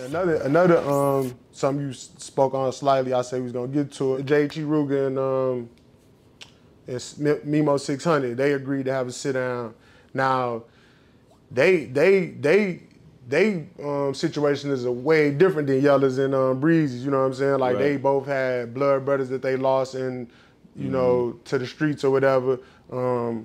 Another something you spoke on slightly, I say we was gonna get to it. JHE Rooga and Memo 600, they agreed to have a sit down. Now, they situation is a way different than Yella's and Breezy's, you know what I'm saying? Like they both had blood brothers that they lost and you know, to the streets or whatever. How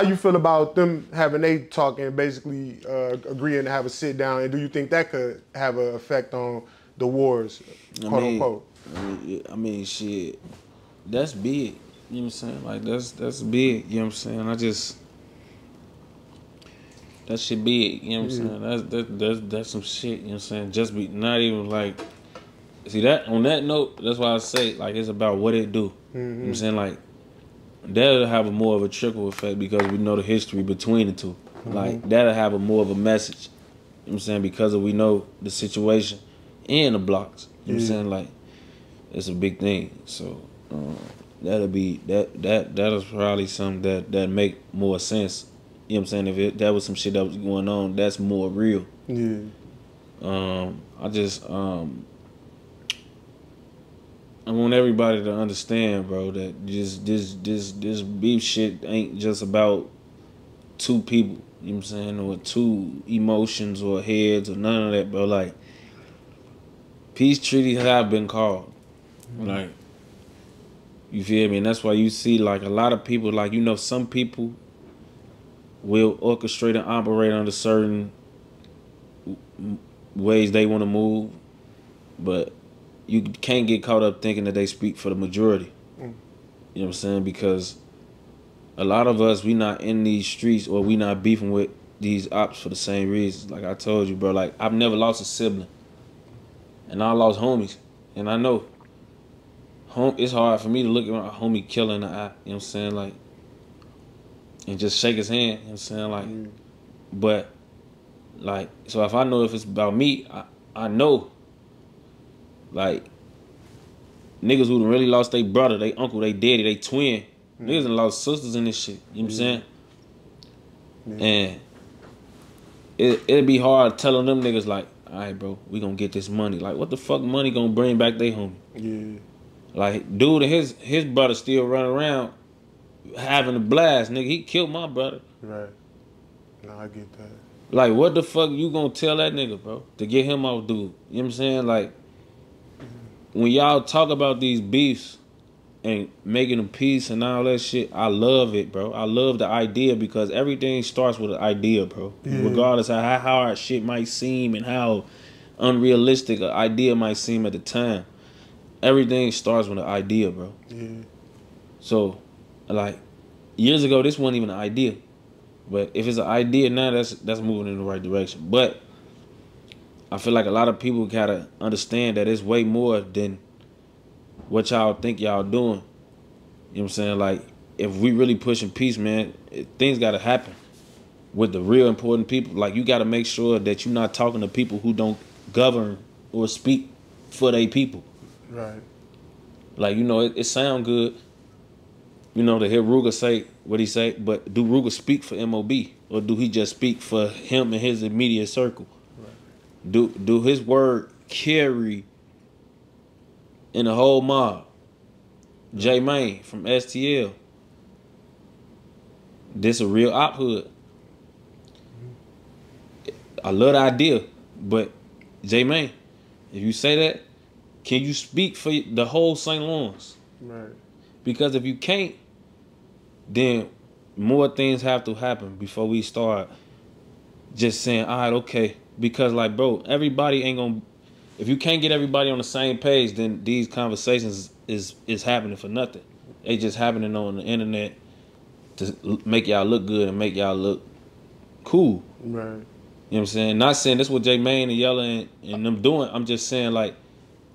you feel about them having a talk and basically agreeing to have a sit down, and do you think that could have an effect on the wars, quote unquote? I mean, shit, that's big. You know what I'm saying? Like that's big. You know what I'm saying? That shit big. You know what I'm saying? That's some shit. You know what I'm saying? Just be not even like. See that on that note, that's why I say like it's about what it do. You know what I'm saying? Like that'll have a more of a trickle effect because we know the history between the two. Like that'll have a more of a message. You know what I'm saying? Because we know the situation and the blocks. You know what I'm saying? Like it's a big thing. So that'll be that'll probably something that make more sense. You know what I'm saying? If that was some shit that was going on, that's more real. Yeah. I want everybody to understand, bro, that this beef shit ain't just about two people, you know what I'm saying, or two emotions or heads or none of that, bro. Like, peace treaties have been called. Like, you feel me? And that's why you see, like, a lot of people, like, you know, some people will orchestrate and operate under certain ways they want to move, but you can't get caught up thinking that they speak for the majority. You know what I'm saying? Because a lot of us, we not in these streets or we not beefing with these ops for the same reasons. Like I told you, bro, like I've never lost a sibling. And I lost homies. And I know it's hard for me to look at my homie killing the eye, you know what I'm saying? Like, and just shake his hand, you know what I'm saying? Like, but, like, so if I know if it's about me, I know. Like, niggas who done really lost their brother, they uncle, they daddy, they twin. Niggas done lost sisters in this shit. You know what I'm saying? And it'd be hard telling them niggas like, all right, bro, we gonna get this money. Like, what the fuck money gonna bring back they homie? Yeah. Like, dude and his brother still running around having a blast. Nigga, he killed my brother. Right. No, I get that. Like, what the fuck you gonna tell that nigga, bro? To get him out, dude. You know what I'm saying? Like, when y'all talk about these beefs and making them peace and all that shit, I love it, bro. I love the idea because everything starts with an idea, bro. Regardless of how hard shit might seem and how unrealistic an idea might seem at the time. Everything starts with an idea, bro. So, like, years ago, this wasn't even an idea. But if it's an idea now, that's moving in the right direction. But I feel like a lot of people gotta understand that it's way more than what y'all think y'all doing. You know what I'm saying? Like, if we really pushing peace, man, things gotta happen with the real important people. Like, you gotta make sure that you're not talking to people who don't govern or speak for they people. Right. Like, you know, it sound good, you know, to hear Rooga say what he say, but do Rooga speak for MOB? Or do he just speak for him and his immediate circle? Do his word carry in the whole mob? J-Main from STL. This a real op hood. I love the idea, but J-Main, if you say that, can you speak for the whole St. Lawrence? Right. Because if you can't, then more things have to happen before we start just saying, all right, okay. Because, like, bro, everybody ain't gonna... If you can't get everybody on the same page, then these conversations is happening for nothing. They just happening on the internet to make y'all look good and make y'all look cool. Right. You know what I'm saying? Not saying this what J-Main and Yella and them doing. I'm just saying, like,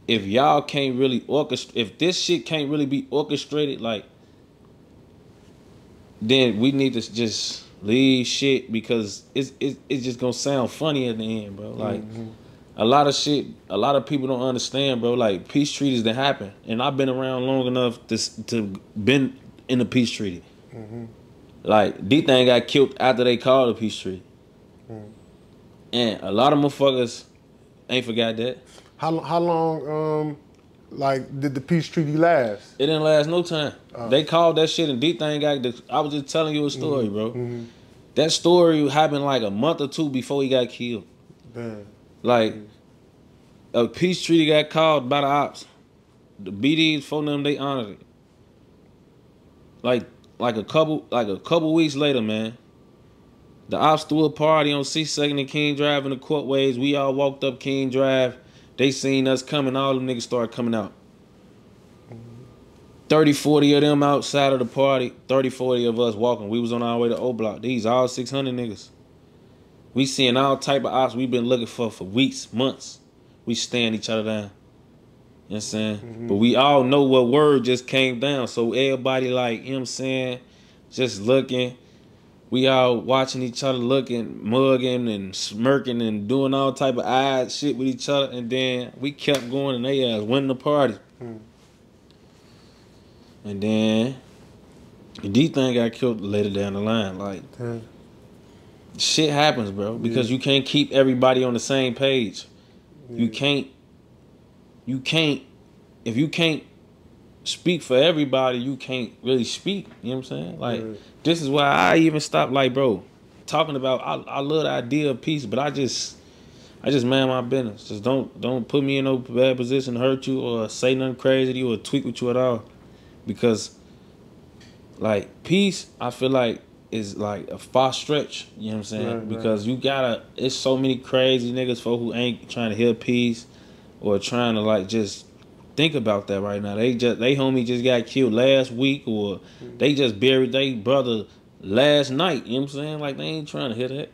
if y'all can't really orchestrate... If this shit can't really be orchestrated, like, then we need to just leave shit because it's just gonna sound funny at the end, bro. Like, a lot of shit, a lot of people don't understand, bro. Like, peace treaties that happen, and I've been around long enough to been in a peace treaty. Like, D-Thing got killed after they called a peace treaty. And a lot of motherfuckers ain't forgot that. How long like did the peace treaty last? It didn't last no time. They called that shit and D-Thing got I was just telling you a story, bro. Mm-hmm. That story happened like a month or two before he got killed. Damn. Like a peace treaty got called by the ops. The BDs for them, they honored it. Like a couple weeks later, man. The ops threw a party on C2nd and King Drive in the courtways. We all walked up King Drive. They seen us coming. All them niggas started coming out. 30, 40 of them outside of the party. 30, 40 of us walking. We was on our way to O Block. These all 600 niggas. We seeing all type of ops we been looking for weeks, months. We stand each other down. You know what I'm saying? But we all know what word just came down. So everybody like, you know what I'm saying, just looking. We all watching each other, looking, mugging and smirking and doing all type of odd shit with each other. And then we kept going and they ass winning the party. And then D-Thing got killed later down the line. Like, shit happens, bro. Because you can't keep everybody on the same page. You can't, if you can't speak for everybody, you can't really speak. You know what I'm saying? Like, this is why I even stopped, like, bro, talking about, I love the idea of peace, but I just mind my business. Just don't put me in no bad position to hurt you or say nothing crazy to you or tweak with you at all. Because, like, peace, I feel like, is like a far stretch. You know what I'm saying? Because you gotta, it's so many crazy niggas for who ain't trying to hear peace or trying to, like, just think about that right now. They homie just got killed last week, or they just buried their brother last night. You know what I'm saying? Like, they ain't trying to hear that.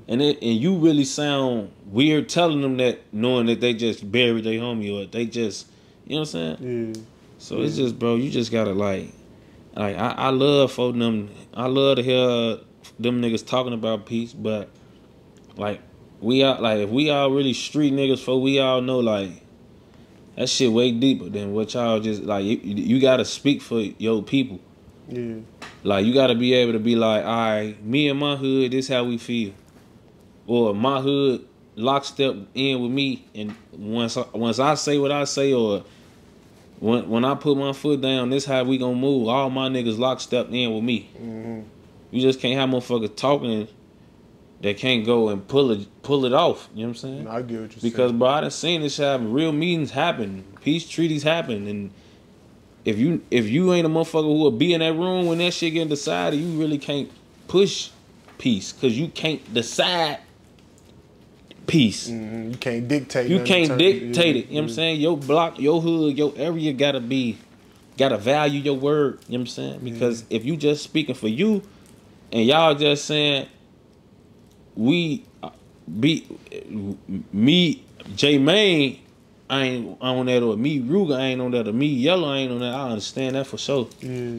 And you really sound weird telling them that, knowing that they just buried their homie, or they just, you know what I'm saying? So it's just, bro, you just gotta like I love for them. I love to hear them niggas talking about peace, but like if we all really street niggas, for we all know like that shit way deeper than what y'all just like. You gotta speak for your people. Like, you gotta be able to be like, all right, me and my hood, this how we feel, or my hood lockstep in with me, and once I say what I say, or when I put my foot down, this how we gonna move. All my niggas lockstep in with me. You just can't have motherfuckers talking that can't go and pull it off. You know what I'm saying? I get what you're saying. Because, bro, I done seen this shit happen. Real meetings happen. Peace treaties happen. And if you ain't a motherfucker who will be in that room when that shit getting decided, you really can't push peace. Because you can't decide peace. You can't dictate. You can't dictate it. You know what I'm saying? Your block, your hood, your area gotta value your word. You know what I'm saying? Because if you just speaking for you and y'all just saying me, J Main, I ain't on that, or me Rooga ain't on that, or me Yellow ain't on that, I understand that for sure.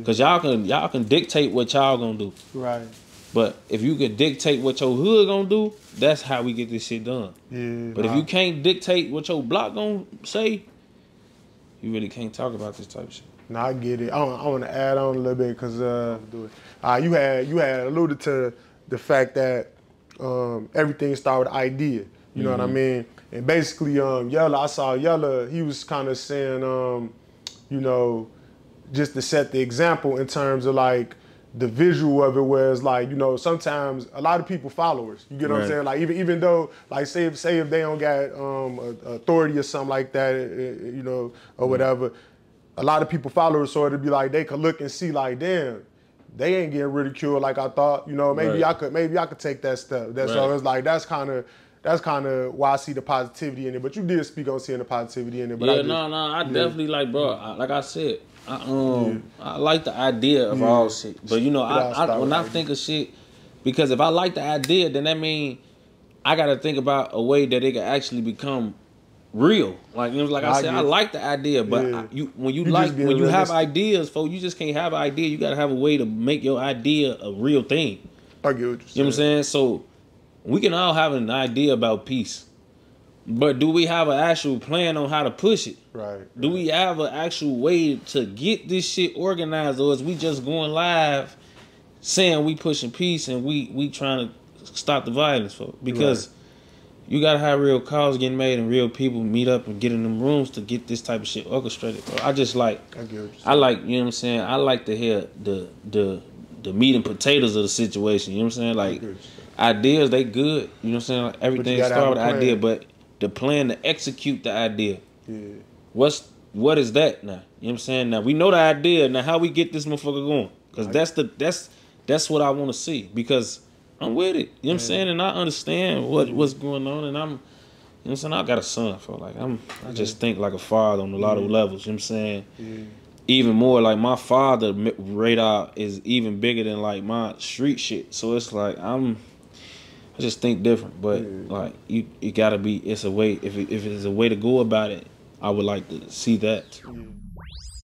Cause y'all can dictate what y'all gonna do. Right. But if you could dictate what your hood gonna do, that's how we get this shit done. But if you can't dictate what your block gonna say, you really can't talk about this type of shit. No, I get it. I want to add on a little bit because you had alluded to the fact that everything started with idea. You know what I mean? And basically, I saw Yella. He was kind of saying, you know, just to set the example in terms of like the visual of it, where it's like, you know, sometimes a lot of people followers. You get what I'm saying? Like even though, like say if they don't got authority or something like that, you know, or whatever, a lot of people followers, so it'd be like they could look and see like, damn, they ain't getting ridiculed like I thought. You know, maybe I could take that step. So it's like that's kind of why I see the positivity in it. But you did speak on seeing the positivity in it. But I definitely like, bro. Like I said, I like the idea of all shit, but you know, when I think of shit, because if I like the idea, then that means I got to think about a way that it can actually become real. Like, you know, like I said, I like the idea, but when you have ideas, folks, you just can't have an idea. You got to have a way to make your idea a real thing. I get what you're saying. You know what I'm saying? So we can all have an idea about peace, but do we have an actual plan on how to push it? Right. Do we have an actual way to get this shit organized, or is we just going live saying we pushing peace and we trying to stop the violence, folks? Because you gotta have real calls getting made and real people meet up and get in them rooms to get this type of shit orchestrated, bro. I just like, I like, you know what I'm saying? I like to hear the meat and potatoes of the situation, you know what I'm saying? Like, ideas, they good, you know what I'm saying? Like, everything starts with an idea, but the plan to execute the idea, what is that now? You know what I'm saying? Now, we know the idea, now how we get this motherfucker going? Because that's what I want to see, because I'm with it. You know what I'm saying? And I understand what's going on, and I'm, you know what I'm saying? I got a son, for like I just think like a father on a lot of levels, you know what I'm saying? Even more like my father radar is even bigger than like my street shit. So it's like I just think different, but like you gotta be. It's a way. If it's a way to go about it, I would like to see that.